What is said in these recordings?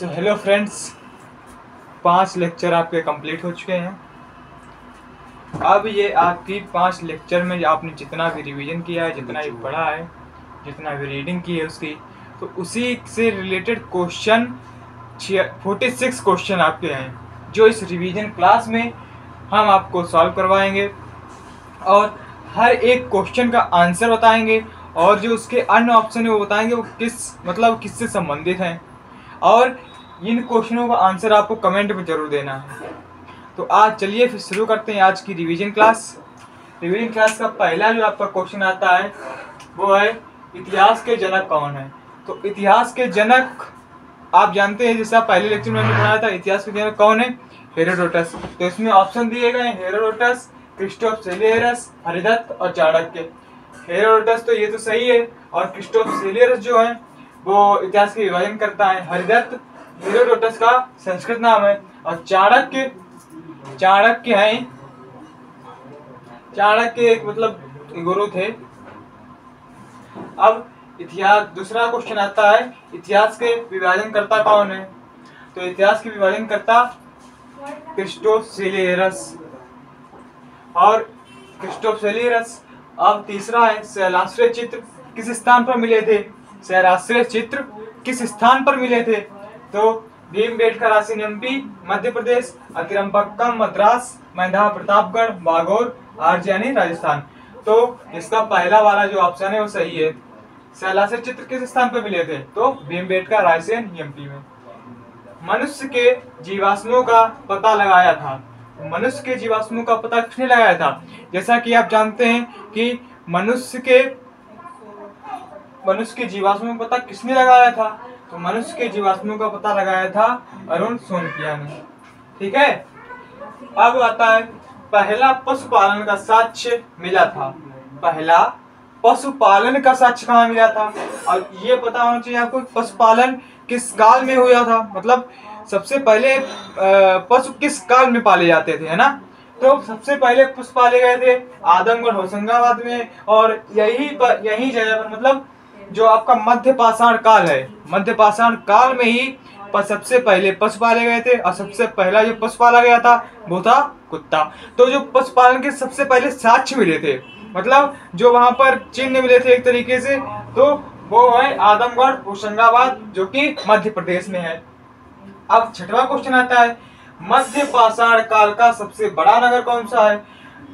Hello friends, 5 lecture आपके complete हो चुके हैं। अब ये आपकी 5 लेक्चर में आपने जितना भी रिवीजन किया है, जितना भी पढ़ा है, जितना भी रीडिंग की है उसकी, तो उसी से रिलेटेड क्वेश्चन 46 क्वेश्चन आपके हैं, जो इस रिवीजन क्लास में हम आपको सॉल्व करवाएंगे और हर एक क्वेश्चन का आंसर बताएंगे और जो उसके अन्य ऑप्शन है वो बताएंगे वो किससे संबंधित हैं, और इन क्वेश्चनों का आंसर आपको कमेंट में जरूर देना है। तो आज चलिए फिर शुरू करते हैं आज की रिवीजन क्लास। रिवीजन क्लास का पहला जो आपका क्वेश्चन आता है वो है इतिहास के जनक कौन है। तो इतिहास के जनक आप जानते हैं, जैसा पहले लेक्चर में हमने पढ़ाया था, इतिहास के जनक कौन है? हेरोडोटस। तो इसमें ऑप्शन दिए गए हैं हेरोडोटस, क्रिस्टोफ सेलियरस, हरिदत्त और चाणक्य। हेरोडोटस तो ये तो सही है, और क्रिस्टोफ सेलियरस जो है वो इतिहास के विभाजन करता है। हरिदत्त हेरोडोटस का संस्कृत नाम है, और चाणक्य हैं, चाणक्य एक गुरु थे। अब इतिहास दूसरा क्वेश्चन आता है इतिहास के विभाजन करता कौन है। तो इतिहास के विभाजन करता क्रिस्टोफ सेलियरस और क्रिस्टोफ सेलियरस। अब तीसरा है शैलाश्रय चित्र किस स्थान पर मिले थे। शैलाश्रय चित्र किस स्थान पर मिले थे? तो भीमबेटका रायसेन एमपी, मध्य प्रदेश, अतिरंपक्कम मद्रास, मैंधा प्रतापगढ़, बागोर आर्जियानी राजस्थान। तो इसका पहला वाला जो ऑप्शन है वो सही है। शैलाश्रय चित्र किस स्थान पर मिले थे? तो भीमबेटका रायसेन एमपी में। मनुष्य के जीवाश्मों का पता लगाया था। मनुष्य के जीवाश्मों का पता किसने लगाया था? जैसा कि आप जानते हैं कि मनुष्य के जीवाश्मों का पता किसने लगाया था? तो मनुष्य के जीवाश्मों का पता लगाया था अरुण सोनकिया ने। ठीक है। अब आता है पहला पशुपालन का साक्ष्य मिला था। पहला पशुपालन का साक्ष्य कहाँ मिला था? और ये पता होना चाहिए आपको पशुपालन किस काल में हुआ था, मतलब सबसे पहले पशु किस काल में पाले जाते थे, है ना। तो सबसे पहले पशु पाले गए थे आदमगढ़ होशंगाबाद में, और यही जगह पर, मतलब जो आपका मध्य पाषाण काल है, मध्य पाषाण काल में ही सबसे पहले पशु पाले गए थे, और सबसे पहला जो पशु पाला गया था वो था कुत्ता। तो जो पशुपालन के सबसे पहले साक्ष्य मिले थे, मतलब जो वहां पर चिन्ह मिले थे एक तरीके से, तो वो है आदमगढ़ होशंगाबाद, जो कि मध्य प्रदेश में है। अब छठवां क्वेश्चन आता है मध्य पाषाण काल का सबसे बड़ा नगर कौन सा है।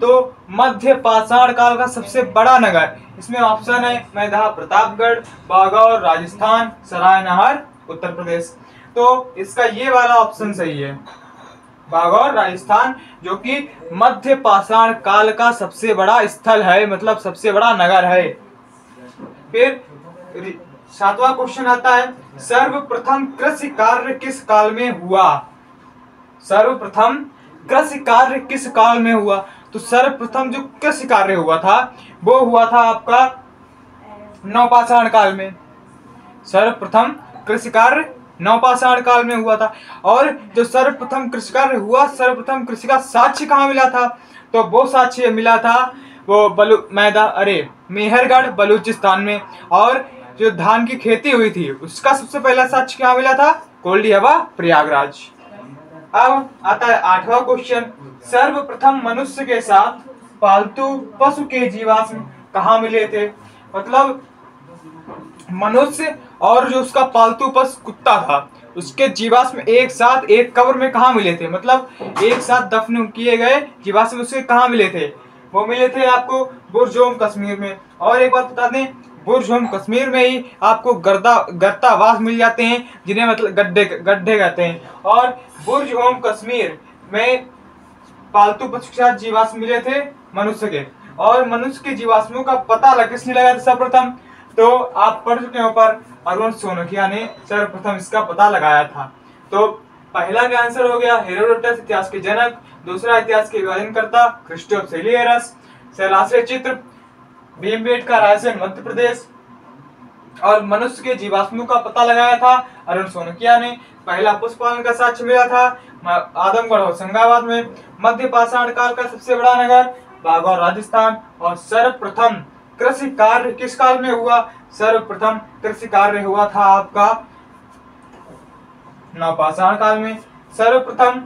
तो मध्य पाषाण काल का सबसे बड़ा नगर, इसमें ऑप्शन है मैंधा प्रतापगढ़, बागौर राजस्थान, सरायनहर उत्तर प्रदेश। तो इसका ये वाला ऑप्शन सही है, बागौर राजस्थान, जो कि मध्य पाषाण काल का सबसे बड़ा स्थल है, मतलब सबसे बड़ा नगर है। फिर 7वां क्वेश्चन आता है सर्वप्रथम कृषि कार्य किस काल में हुआ। सर्वप्रथम कृषि कार्य किस काल में हुआ? तो सर्वप्रथम जो कृषि कार्य हुआ था वो हुआ था आपका नवपाषाण काल में। सर्वप्रथम कृषि कार्य नवपाषाण काल में हुआ था। और जो सर्वप्रथम कृषि कार्य हुआ, सर्वप्रथम कृषि का साक्ष्य कहाँ मिला था? तो वो साक्ष्य मिला था वो मेहरगढ़ बलूचिस्तान में। और जो धान की खेती हुई थी उसका सबसे पहला साक्ष्य कहाँ मिला था? कोल्डिहवा प्रयागराज। अब आता है 8वां क्वेश्चन सर्वप्रथम मनुष्य के साथ पालतू पशु के जीवाश्म कहाँ मिले थे। मतलब मनुष्य और जो उसका पालतू पशु कुत्ता था उसके जीवाश्म एक साथ एक कब्र में कहाँ मिले थे, मतलब एक साथ दफन किए गए जीवाश्म उसके कहाँ मिले थे? वो मिले थे आपको बुर्जोम कश्मीर में। और एक बात बता दें, बुर्जोम कश्मीर में ही आपको गर्तावास मिल जाते हैं, जिन्हें मतलब गड्ढे कहते हैं। और बुर्जोम कश्मीर में पालतू पशु के साथ जीवाश्म मिले थे मनुष्य के। और मनुष्य के जीवाश्मों का पता किसने लगाया था सर्वप्रथम? तो आप पढ़ चुके हैं ऊपर, अरुण सोनकिया ने सर्वप्रथम इसका पता लगाया था। तो पहला का आंसर हो गया हेरोडोटस, इतिहास के जनक। दूसरा इतिहास के विभाजनकर्ता क्रिस्टोफ सेलियरस। शैलाश्रय चित्र भीमबेटका रायसेन मध्य प्रदेश। और मनुष्य के जीवाश्मों का पता लगाया था अरुण सोनकिया ने। पहला पशुपालन का साक्ष्य मिला था आदमगढ़ होशंगाबाद में। मध्य पाषाण काल का सबसे बड़ा नगर बागौर राजस्थान। और सर्वप्रथम कृषि कार्य किस काल में हुआ? सर्वप्रथम कृषि कार्य हुआ था आपका नवपाषाण काल में। सर्वप्रथम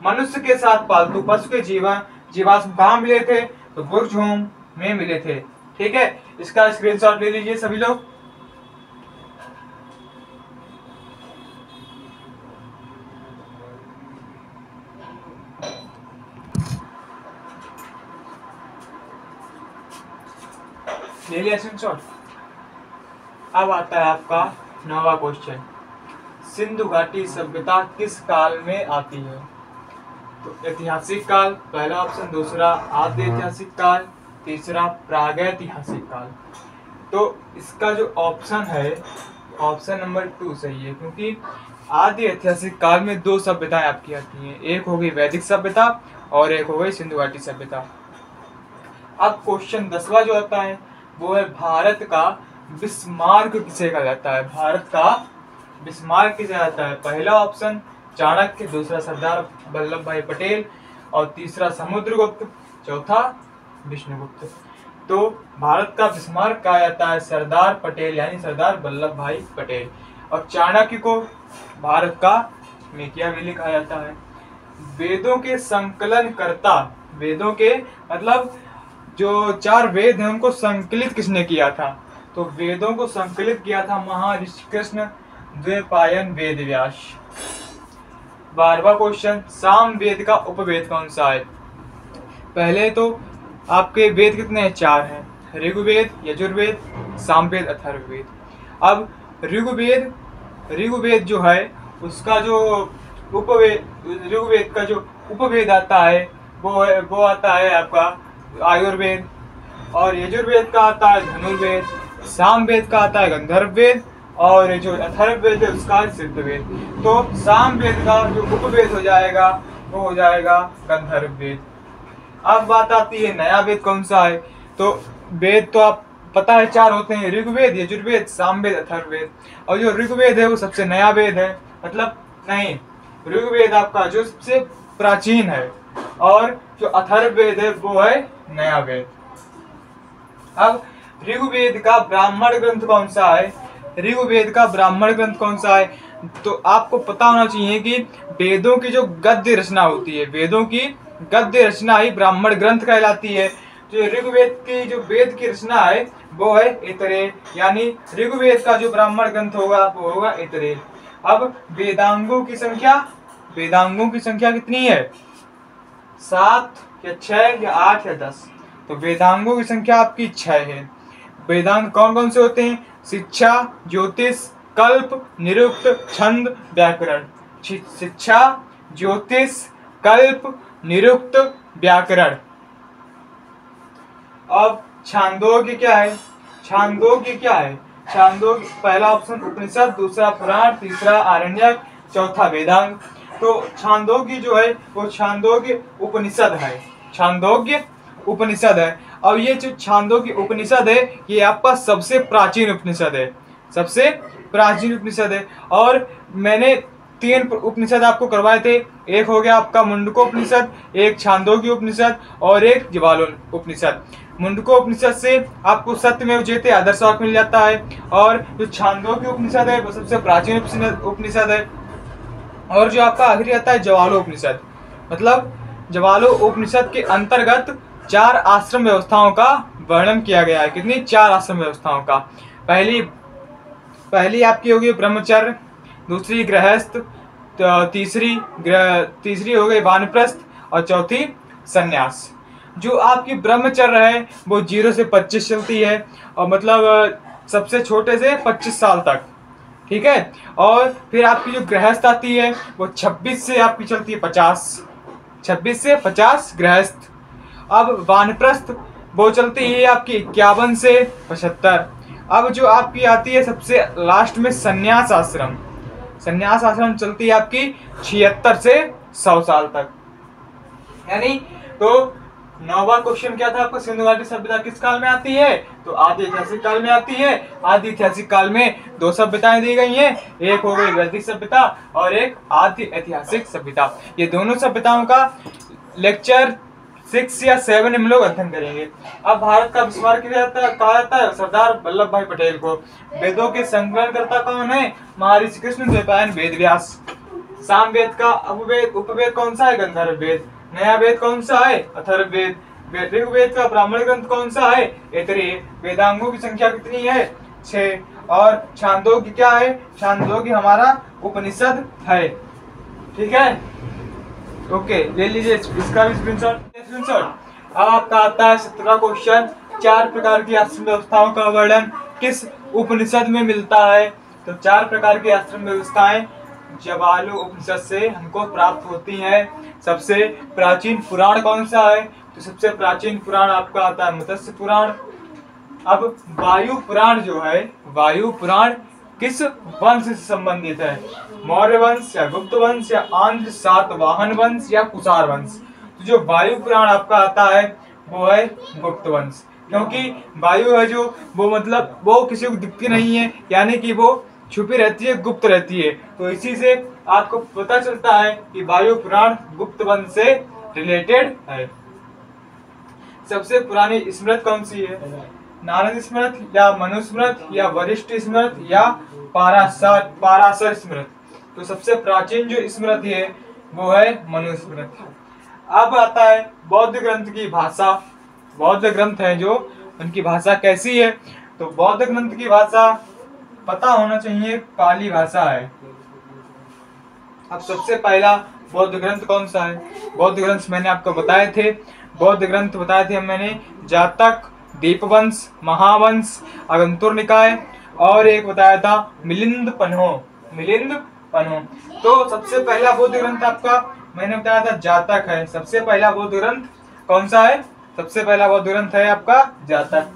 मनुष्य के साथ पालतू पशु के जीवाश्म कहाँ मिले थे? तो बुर्ज होम में मिले थे। ठीक है, इसका स्क्रीनशॉट ले लीजिए सभी लोग। ले लिया स्क्रीनशॉट। अब आता है आपका 9वां क्वेश्चन, सिंधु घाटी सभ्यता किस काल में आती है? तो ऐतिहासिक काल पहला ऑप्शन, दूसरा आद्य ऐतिहासिक काल, तीसरा प्रागैतिहासिक काल। तो इसका जो ऑप्शन है ऑप्शन नंबर 2 सही है, क्योंकि आद्य ऐतिहासिक काल में 2 सभ्यताएं आपकी आती हैं, एक हो गई वैदिक सभ्यता और एक हो गई सिंधु घाटी सभ्यता। अब क्वेश्चन 10वां जो आता है वो है भारत का बिस्मार्क किसे कहा जाता है? भारत का बिस्मार्क किसे कहा जाता है? पहला ऑप्शन चाणक्य, दूसरा सरदार वल्लभ भाई पटेल और तीसरा समुद्रगुप्त, चौथा विष्णुगुप्त। तो भारत का बिस्मार्क कहा जाता है सरदार पटेल यानी सरदार वल्लभ भाई पटेल। और चाणक्य को भारत का मेकियावेली कहा जाता है। वेदों के संकलन करता, वेदों के मतलब जो 4 वेद हैं उनको संकलित किसने किया था? तो वेदों को संकलित किया था महर्षि कृष्ण द्वैपायन वेद व्यास। 12वां क्वेश्चन, साम वेद का उपवेद कौन सा है? पहले तो आपके वेद कितने हैं? 4 हैं, ऋग्वेद, यजुर्वेद, सामवेद, अथर्ववेद। अब ऋग्वेद जो है उसका जो उपवेद, ऋग्वेद का जो उपवेद आता है वो आता है आपका आयुर्वेद। और यजुर्वेद का आता है धनुर्वेद, सामवेद का आता है गंधर्ववेद और जो अथर्ववेद है उसका है सिद्धवेद। तो सामवेद का जो उपवेद हो जाएगा वो हो जाएगा गंधर्ववेद। अब बात आती है नया वेद कौन सा है? तो वेद तो आप पता है 4 होते हैं, ऋग्वेद, यजुर्वेद, सामवेद, अथर्ववेद। और जो ऋग्वेद है वो सबसे नया वेद है, मतलब नहीं, ऋग्वेद आपका जो सबसे प्राचीन है और जो अथर्ववेद है वो है नया वेद। अब ऋग्वेद का ब्राह्मण ग्रंथ कौन सा है? ऋग्वेद का ब्राह्मण ग्रंथ कौन सा है? तो आपको पता होना चाहिए कि वेदों की जो गद्य रचना होती है, वेदों की गद्य रचना ही ब्राह्मण ग्रंथ कहलाती है। जो ऋग्वेद की जो वेद की रचना है वो है ऐतरेय, यानी ऋग्वेद का जो ब्राह्मण ग्रंथ होगा वो होगा ऐतरेय। अब वेदांगों की संख्या कितनी है? 7 या 6 या 8 या 10? तो वेदांगों की संख्या आपकी 6 है। वेदांग कौन कौन से होते हैं? शिक्षा, ज्योतिष, कल्प, निरुक्त, छंद, व्याकरण। शिक्षा, ज्योतिष, कल्प, निरुक्त, व्याकरण। अब छांदोग्य क्या है? छांदोग्य पहला ऑप्शन उपनिषद, दूसरा पुराण, तीसरा आरण्यक, चौथा वेदांग। तो छांदोग्य जो है वो छांदोग्य उपनिषद है। और ये जो छांदोग्य उपनिषद है ये आपका सबसे प्राचीन उपनिषद है। और मैंने 3 उपनिषद आपको करवाए थे, एक हो गया आपका मुंडकोपनिषद, एक छांदोग्य उपनिषद और एक ज्वालोन उपनिषद। मुंडकोपनिषद से आपको सत्यमेव जयते आदर्श वाक्य मिल जाता है और जो छांदोग्य उपनिषद है वो सबसे प्राचीन उपनिषद है। और जो आपका आखिरी आता है ज्वालो उपनिषद, मतलब ज्वालो उपनिषद के अंतर्गत 4 आश्रम व्यवस्थाओं का वर्णन किया गया है। कितनी? 4 आश्रम व्यवस्थाओं का। पहली आपकी होगी ब्रह्मचर्य, दूसरी गृहस्थ, तीसरी हो गई वानप्रस्थ और चौथी सन्यास। जो आपकी ब्रह्मचर्य है वो 0 से 25 चलती है और मतलब सबसे छोटे से 25 साल तक, ठीक है। और फिर आपकी जो गृहस्थ आती है वो 26 से आपकी चलती है 50, 26 से 50 गृहस्थ। अब वानप्रस्थ वो चलती है आपकी 51 से 75। अब जो आपकी आती है सबसे लास्ट में सन्यास आश्रम चलती है आपकी 76 से 100 साल तक। यानी तो 9वां क्वेश्चन क्या था आपका, सिंधु घाटी सभ्यता किस काल में आती है, तो आदि ऐतिहासिक काल में आती है। आदि ऐतिहासिक काल में दो सभ्यताएं दी गई हैं, एक हो गई वैदिक सभ्यता और एक आदि ऐतिहासिक सभ्यता। ये दोनों सभ्यताओं का लेक्चर 6 या 7 हम लोग अध्ययन करेंगे। अब भारत का आविष्कार कहा जाता है सरदार वल्लभ भाई पटेल को। वेदों के संकलनकर्ता कौन है, महर्षि कृष्णद्वैपायन वेद व्यास। सामवेद का उपवेद कौन सा है, गंधर्व वेद। नया वेद कौन सा है, अथर्ववेद। ऋग्वेद का ब्राह्मण ग्रंथ कौन सा है, ऐतरेय। वेदांगों की संख्या कितनी है, 6। और छांदोग्य क्या है, छांदोग्य हमारा उपनिषद है। ठीक है, ओके, ले लीजिए इसका भी स्क्रीनशॉट। अब आपका आता है 17वां क्वेश्चन, 4 प्रकार की आश्रम व्यवस्थाओं का वर्णन किस उपनिषद में मिलता है। तो 4 प्रकार की आश्रम व्यवस्थाएं जवालो उपनिषद से हमको प्राप्त होती हैं। सबसे प्राचीन पुराण कौन सा है, तो सबसे प्राचीन पुराण आपका आता है मत्स्य पुराण। अब वायु पुराण जो है, वायु पुराण किस वंश से संबंधित है, मौर्य वंश या गुप्त वंश या आंध्र सातवाहन वंश या कुषाण वंश। तो जो वायु पुराण आपका आता है वो है गुप्त वंश, क्योंकि वायु है जो वो मतलब वो किसी को दिखती नहीं है, यानी कि वो छुपी रहती है, गुप्त रहती है। तो इसी से आपको पता चलता है कि वायु पुराण गुप्त वंश से रिलेटेड है। सबसे पुरानी स्मृति कौन सी है, नारद स्मृति या मनुस्मृति या वरिष्ठ स्मृति या पाराशर स्मृति। तो सबसे प्राचीन जो स्मृति है वो है मनुस्मृति। अब आता है बौद्ध ग्रंथ की भाषा। बौद्ध ग्रंथ है जो उनकी भाषा कैसी है, तो बौद्ध ग्रंथ की भाषा पता होना चाहिए, पाली भाषा है। अब सबसे पहला बौद्ध ग्रंथ कौन सा है, बौद्ध ग्रंथ मैंने आपको बताए थे, बौद्ध ग्रंथ बताए थे मैंने, जातक, दीपवंश, महावंश, अगंतुर निकाय और एक बताया था मिलिंद पन्हो। तो सबसे पहला बौद्ध ग्रंथ आपका मैंने बताया था जातक है। सबसे पहला बौद्ध ग्रंथ कौन सा है, सबसे पहला बौद्ध ग्रंथ है आपका जातक।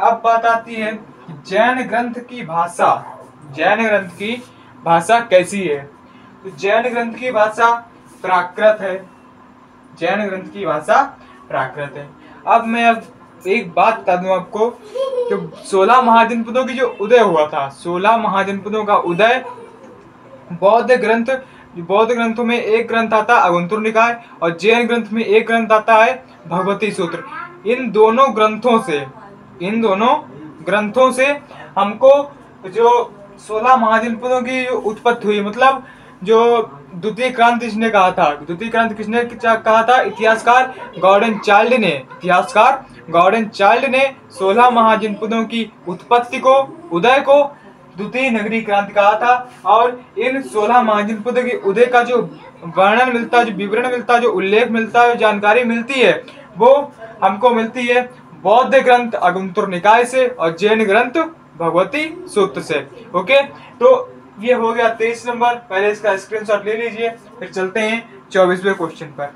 अब बात आती है जैन ग्रंथ की भाषा। जैन ग्रंथ की भाषा कैसी है, तो जैन ग्रंथ की भाषा प्राकृत है। जैन ग्रंथ की भाषा प्राकृत है। अब मैं एक बात बता दूं आपको, जो 16 महाजनपदों की जो उदय हुआ था, 16 महाजनपदों का उदय बौद्ध ग्रंथों में एक ग्रंथ आता है अगंतुर निकाय और जैन ग्रंथ में एक ग्रंथ आता है भगवती सूत्र। इन दोनों ग्रंथों से हमको जो 16 महाजनपदों की उत्पत्ति हुई, मतलब जो द्वितीय क्रांति किसने कहा था, इतिहासकार गॉर्डन चाइल्ड ने 16 महाजनपदों की उत्पत्ति को, उदय को द्वितीय नगरी क्रांति कहा था। और इन 16 महाजनपदों के उदय का जो वर्णन मिलता है, जो विवरण मिलता है, जो उल्लेख मिलता है, जो जानकारी मिलती है, वो हमको मिलती है बौद्ध ग्रंथ अगंतुर निकाय से और जैन ग्रंथ भगवती सूत्र से। ओके, तो ये हो गया 23 नंबर, पहले इसका स्क्रीनशॉट ले लीजिए। फिर चलते हैं 24वें क्वेश्चन पर।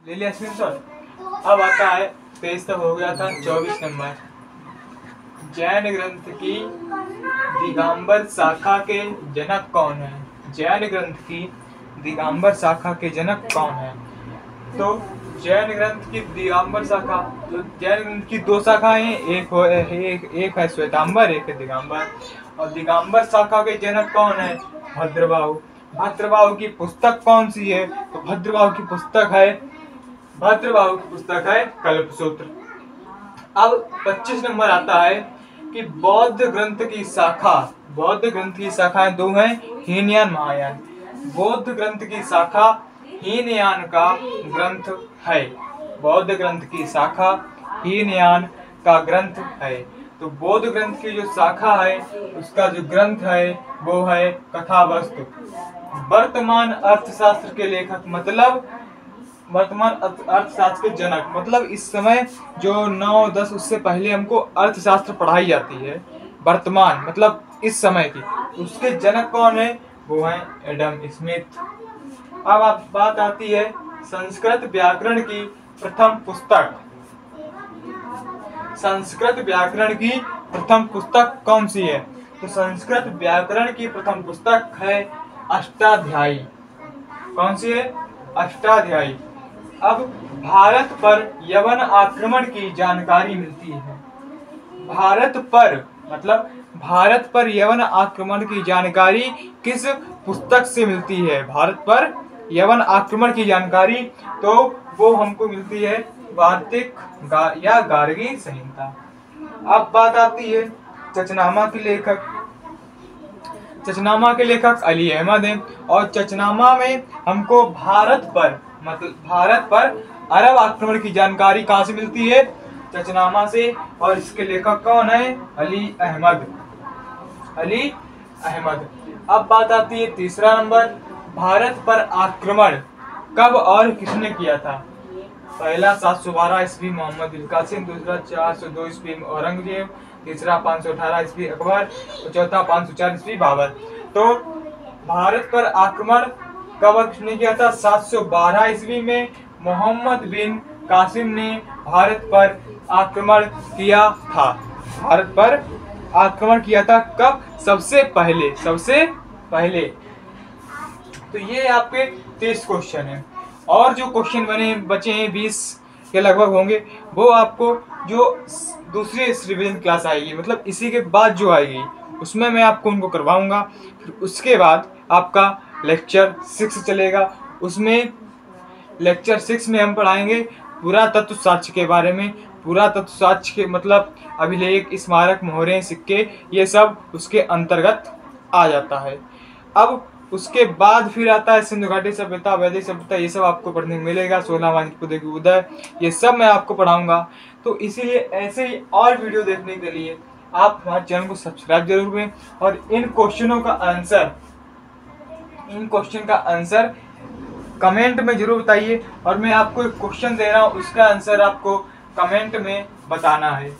ले लिया स्क्रीनशॉट। अब आता है 23 तक हो गया था, 24 नंबर जैन ग्रंथ की दिगंबर शाखा के जनक कौन है। जैन ग्रंथ की दिगंबर शाखा के जनक कौन है, तो जैन ग्रंथ की दिगंबर शाखा, तो जैन ग्रंथ की 2 शाखाएं, एक है श्वेतांबर, एक है दिगंबर। और दिगंबर शाखा के जनक कौन है, भद्रबाहु। भद्रबाहु की पुस्तक कौन सी है, तो भद्रबाहु की पुस्तक है कल्पसूत्र। अब 25 नंबर आता है कि बौद्ध ग्रंथ की शाखाएं 2 हैं, हीनयान महायान। बौद्ध ग्रंथ की शाखा हीनयान का ग्रंथ है। बौद्ध ग्रंथ की शाखा हीनयान का ग्रंथ है। तो बौद्ध ग्रंथ की जो शाखा है उसका जो ग्रंथ है वो है कथावस्तु। वर्तमान अर्थशास्त्र के लेखक, मतलब वर्तमान अर्थशास्त्र के जनक, मतलब इस समय जो 9-10 उससे पहले हमको अर्थशास्त्र पढ़ाई जाती है, वर्तमान मतलब इस समय की, उसके जनक कौन है, वो है एडम स्मिथ। अब बात आती है संस्कृत व्याकरण की प्रथम पुस्तक। संस्कृत व्याकरण की प्रथम पुस्तक कौन सी है? तो संस्कृत व्याकरण की प्रथम पुस्तक है अष्टाध्यायी। कौन सी है? अष्टाध्यायी। अब भारत पर यवन आक्रमण की जानकारी मिलती है। भारत पर मतलब भारत पर यवन आक्रमण की जानकारी किस पुस्तक से मिलती है? भारत पर यवन आक्रमण की जानकारी तो वो हमको मिलती है वार्तिक या गार्गी संहिता। अब बात आती है चचनामा के लेखक। चचनामा के लेखक अली अहमद हैं और चचनामा में हमको भारत पर मतलब भारत पर अरब आक्रमण की जानकारी कहाँ से मिलती है? चचनामा से। और इसके लेखक कौन है? अली अहमद। अली अहमद। अब बात आती है तीसरा नंबर, भारत पर आक्रमण कब और किसने किया था? पहला 712 ईस्वी मोहम्मद बिन कासिम, दूसरा 402 ईस्वी औरंगजेब, तीसरा 518 ईस्वी अकबर, चौथा 504 ईस्वी बाबर। तो भारत पर आक्रमण कब और किसने किया था? 712 ईस्वी में मोहम्मद बिन कासिम ने भारत पर आक्रमण किया था। भारत पर आक्रमण किया था कब? सबसे पहले। तो ये आपके 30 क्वेश्चन हैं और जो क्वेश्चन बचे हैं 20 के लगभग होंगे, वो आपको जो दूसरी रिवीजन क्लास आएगी मतलब इसी के बाद जो आएगी उसमें मैं आपको उनको करवाऊंगा। फिर उसके बाद आपका लेक्चर 6 चलेगा। उसमें लेक्चर 6 में हम पढ़ाएंगे पुरातत्व साक्ष्य के बारे में। पुरातत्व साक्ष्य के मतलब अभिलेख, स्मारक, मोहरें, सिक्के, ये सब उसके अंतर्गत आ जाता है। अब उसके बाद फिर आता है सिंधु घाटी सभ्यता, वैदिक सभ्यता, ये सब आपको पढ़ने को मिलेगा। 16 वाणिज्य की उदय, ये सब मैं आपको पढ़ाऊंगा। तो इसीलिए ऐसे ही और वीडियो देखने के लिए आप हमारे चैनल को सब्सक्राइब जरूर करें और इन क्वेश्चन का आंसर कमेंट में जरूर बताइए। और मैं आपको एक क्वेश्चन दे रहा हूँ, उसका आंसर आपको कमेंट में बताना है।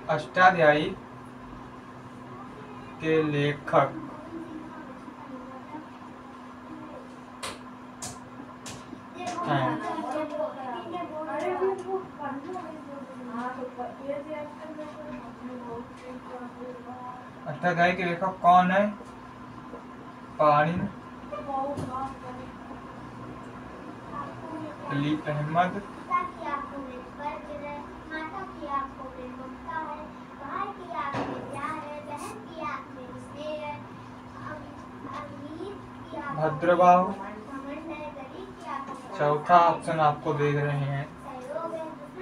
अष्टाध्यायी के लेखक हैं। अष्टाध्यायी के लेखक कौन है? पाणिनि, अली अहमद, भद्रबाहु। चौथा ऑप्शन आपको देख रहे हैं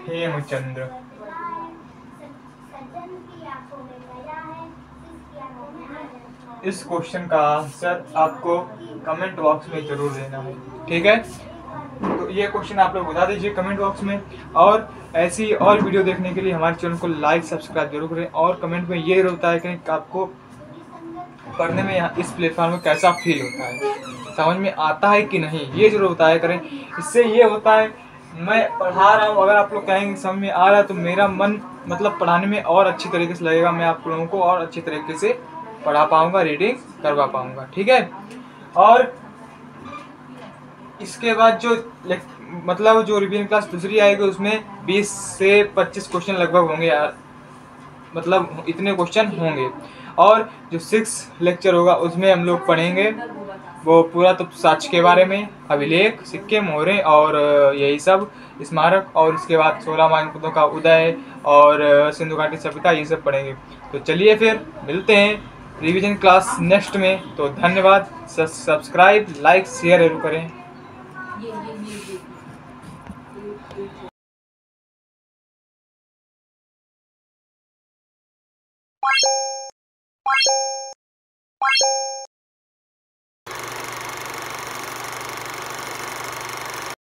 हेमचंद्र। इस क्वेश्चन का आंसर आपको कमेंट बॉक्स में जरूर देना है, ठीक है? तो ये क्वेश्चन आप लोग बता दीजिए कमेंट बॉक्स में। और ऐसी और वीडियो देखने के लिए हमारे चैनल को लाइक सब्सक्राइब जरूर करें और कमेंट में ये जरूर बताया करें कि आपको पढ़ने में यहाँ इस प्लेटफॉर्म में कैसा फील होता है, समझ में आता है कि नहीं, ये जरूर बताया करें। इससे ये होता है मैं पढ़ा रहा हूँ, अगर आप लोग कहेंगे समझ में आ रहा है तो मेरा मन मतलब पढ़ाने में और अच्छी तरीके से लगेगा, मैं आप लोगों को और अच्छी तरीके से पढ़ा पाऊंगा, रीडिंग करवा पाऊंगा, ठीक है? और इसके बाद जो मतलब जो रिवीजन क्लास दूसरी आएगी उसमें 20 से 25 क्वेश्चन लगभग होंगे यार, मतलब इतने क्वेश्चन होंगे। और जो 6 लेक्चर होगा उसमें हम लोग पढ़ेंगे वो पुरातत्व साक्ष्य के बारे में, अभिलेख, सिक्के, मोहरें और यही सब, स्मारक, और इसके बाद 16 महानपुरुषों का उदय और सिंधु घाटी सभ्यता, ये सब पढ़ेंगे। तो चलिए फिर मिलते हैं रिवीजन क्लास नेक्स्ट में। तो धन्यवाद। सब्सक्राइब, लाइक, शेयर जरूर करें।